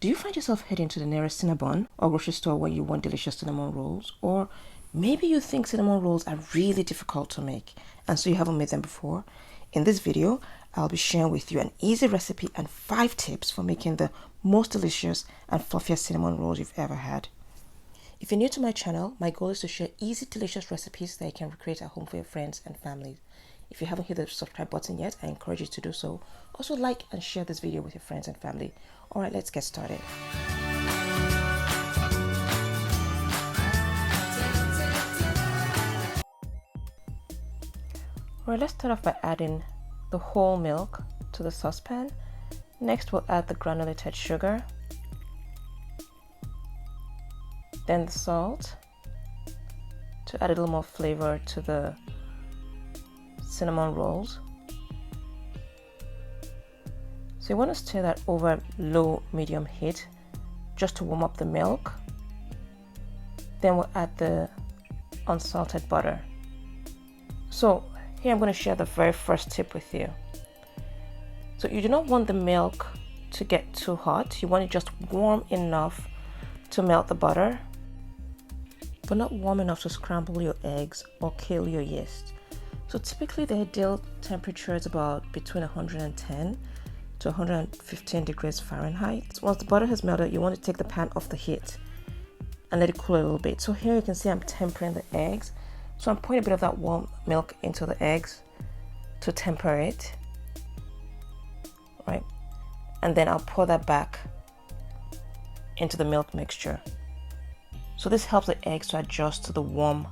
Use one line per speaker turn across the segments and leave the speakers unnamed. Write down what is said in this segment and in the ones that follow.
Do you find yourself heading to the nearest Cinnabon or grocery store when you want delicious cinnamon rolls? Or maybe you think cinnamon rolls are really difficult to make and so you haven't made them before? In this video, I'll be sharing with you an easy recipe and 5 tips for making the most delicious and fluffiest cinnamon rolls you've ever had. If you're new to my channel, my goal is to share easy, delicious recipes that you can recreate at home for your friends and family. If you haven't hit the subscribe button yet, I encourage you to do so. Also like and share this video with your friends and family. Alright, let's get started. Alright, let's start off by adding the whole milk to the saucepan. Next, we'll add the granulated sugar, then the salt to add a little more flavor to the cinnamon rolls. So you want to stir that over low-medium heat just to warm up the milk. Then we'll add the unsalted butter. So here I'm going to share the very first tip with you. So you do not want the milk to get too hot. You want it just warm enough to melt the butter, but not warm enough to scramble your eggs or kill your yeast. So typically the ideal temperature is about between 110 to 115 degrees Fahrenheit. So once the butter has melted, you want to take the pan off the heat and let it cool a little bit. So here you can see I'm tempering the eggs. So I'm pouring a bit of that warm milk into the eggs to temper it, right? And then I'll pour that back into the milk mixture. So this helps the eggs to adjust to the warm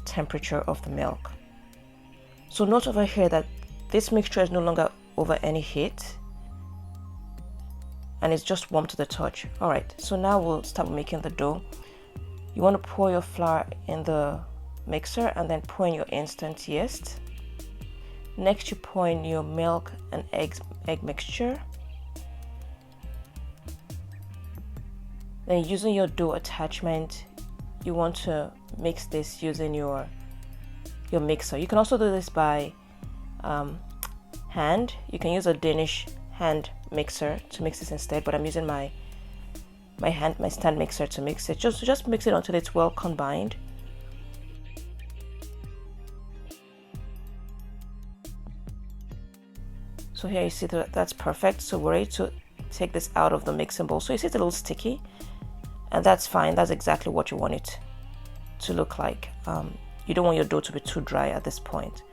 temperature of the milk. So note over here that this mixture is no longer over any heat and it's just warm to the touch. Alright, so now we'll start making the dough. You want to pour your flour in the mixer and then pour in your instant yeast. Next you pour in your milk and egg mixture. Then using your dough attachment, you want to mix this using your mixer. You can also do this by hand. You can use a Danish hand mixer to mix this instead, but I'm using my stand mixer to mix it. Just mix it until it's well combined. So here you see that's perfect. So we're ready to take this out of the mixing bowl. So you see it's a little sticky, and that's fine. That's exactly what you want it to look like. You don't want your dough to be too dry at this point.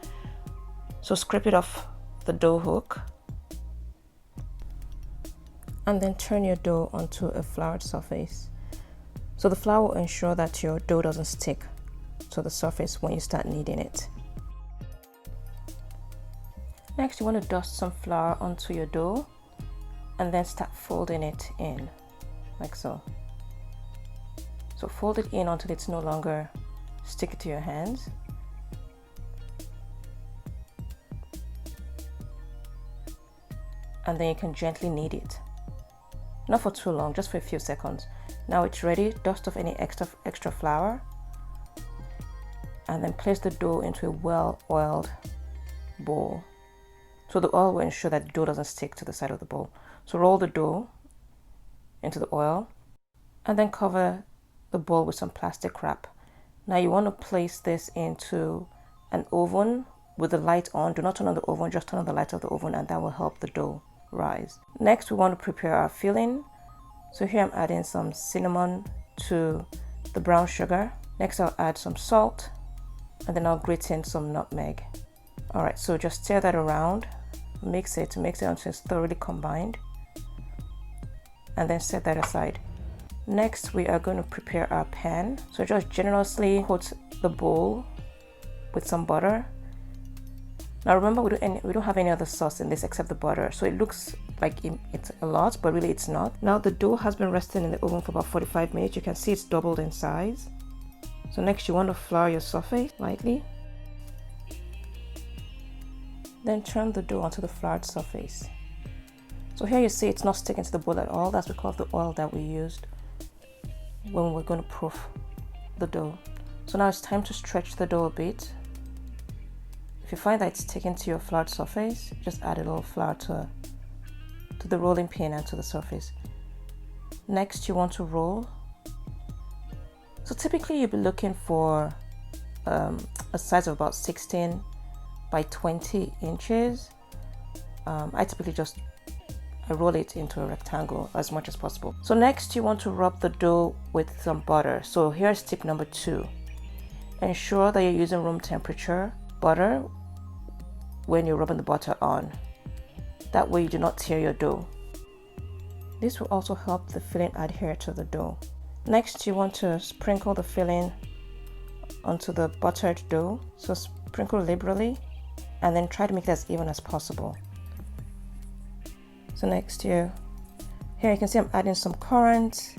So scrape it off the dough hook and then turn your dough onto a floured surface. So the flour will ensure that your dough doesn't stick to the surface when you start kneading it. Next, you want to dust some flour onto your dough and then start folding it in like so. So fold it in until it's no longer sticky to your hands. And then you can gently knead it. Not for too long, just for a few seconds. Now it's ready. Dust off any extra flour and then place the dough into a well-oiled bowl. So the oil will ensure that the dough doesn't stick to the side of the bowl. So roll the dough into the oil and then cover the bowl with some plastic wrap. Now you want to place this into an oven with the light on. Do not turn on the oven, just turn on the light of the oven, and that will help the dough rise. Next, we want to prepare our filling. So here I'm adding some cinnamon to the brown sugar. Next, I'll add some salt, and then I'll grate in some nutmeg. Alright, so just stir that around, mix it until it's thoroughly combined, and then set that aside. Next, we are going to prepare our pan. So just generously coat the bowl with some butter. Now remember, we don't have any other sauce in this except the butter, so it looks like it's a lot, but really it's not. Now the dough has been resting in the oven for about 45 minutes. You can see it's doubled in size. So next you want to flour your surface lightly. Then turn the dough onto the floured surface. So here you see it's not sticking to the bowl at all. That's because of the oil that we used when we're going to proof the dough. So now it's time to stretch the dough a bit. If you find that it's sticking to your floured surface, just add a little flour to the rolling pin and to the surface. Next, you want to roll. So typically you'll be looking for a size of about 16 by 20 inches. I typically I roll it into a rectangle as much as possible. So next you want to rub the dough with some butter. So here's tip number 2. Ensure that you're using room temperature butter when you're rubbing the butter on. That way you do not tear your dough. This will also help the filling adhere to the dough. Next, you want to sprinkle the filling onto the buttered dough. So sprinkle liberally and then try to make it as even as possible. So next here you can see I'm adding some currants,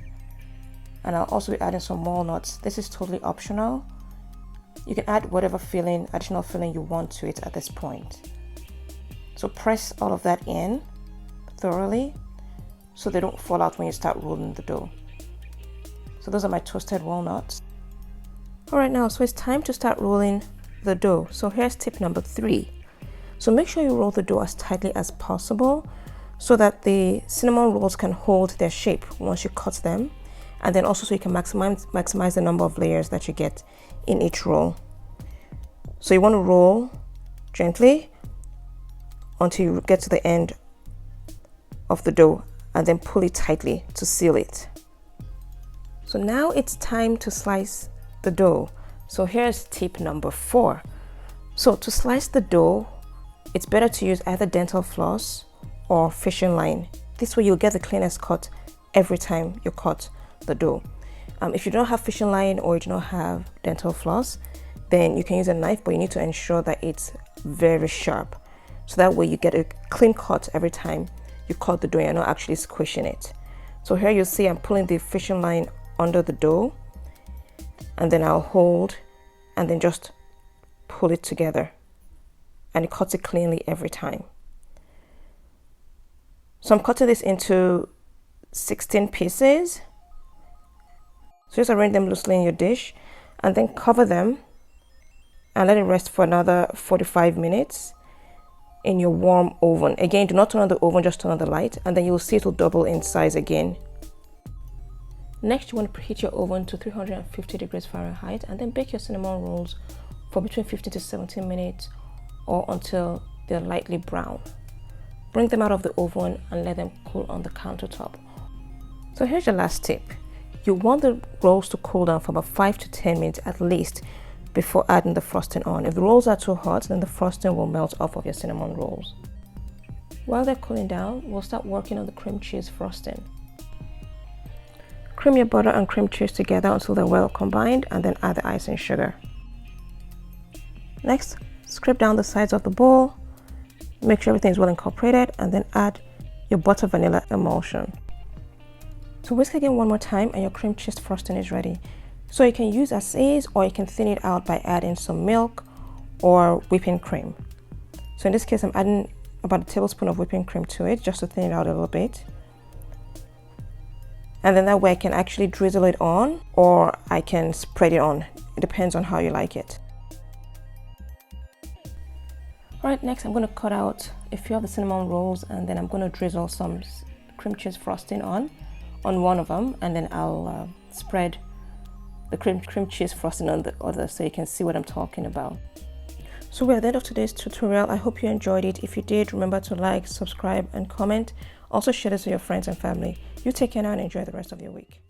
and I'll also be adding some walnuts. This is totally optional. You can add whatever additional filling you want to it at this point. So press all of that in thoroughly so they don't fall out when you start rolling the dough. So those are my toasted walnuts. Alright, now so it's time to start rolling the dough. So here's tip number 3. So make sure you roll the dough as tightly as possible so that the cinnamon rolls can hold their shape once you cut them, and then also so you can maximize the number of layers that you get in each roll. So you want to roll gently until you get to the end of the dough and then pull it tightly to seal it. So now it's time to slice the dough. So here's tip number 4. So to slice the dough, it's better to use either dental floss or fishing line. This way you'll get the cleanest cut every time you cut the dough. If you don't have fishing line or you do not have dental floss, then you can use a knife, but you need to ensure that it's very sharp. So that way you get a clean cut every time you cut the dough and you're not actually squishing it. So here you'll see I'm pulling the fishing line under the dough, and then I'll hold and then just pull it together, and it cuts it cleanly every time. So I'm cutting this into 16 pieces. So just arrange them loosely in your dish and then cover them and let it rest for another 45 minutes in your warm oven. Again, do not turn on the oven, just turn on the light, and then you'll see it will double in size again. Next, you want to preheat your oven to 350 degrees Fahrenheit and then bake your cinnamon rolls for between 15 to 17 minutes or until they're lightly brown. Bring them out of the oven and let them cool on the countertop. So here's your last tip. You want the rolls to cool down for about 5 to 10 minutes at least before adding the frosting on. If the rolls are too hot, then the frosting will melt off of your cinnamon rolls. While they're cooling down, we'll start working on the cream cheese frosting. Cream your butter and cream cheese together until they're well combined, and then add the icing sugar. Next, scrape down the sides of the bowl, make sure everything is well incorporated, and then add your butter vanilla emulsion. So whisk again one more time and your cream cheese frosting is ready. So you can use as is, or you can thin it out by adding some milk or whipping cream. So in this case, I'm adding about a tablespoon of whipping cream to it just to thin it out a little bit. And then that way I can actually drizzle it on, or I can spread it on. It depends on how you like it. Alright, next I'm going to cut out a few of the cinnamon rolls, and then I'm going to drizzle some cream cheese frosting on one of them, and then I'll spread the cream cheese frosting on the other so you can see what I'm talking about. So we're at the end of today's tutorial. I hope you enjoyed it. If you did, remember to like, subscribe, and comment. Also share this with your friends and family. You take care now and enjoy the rest of your week.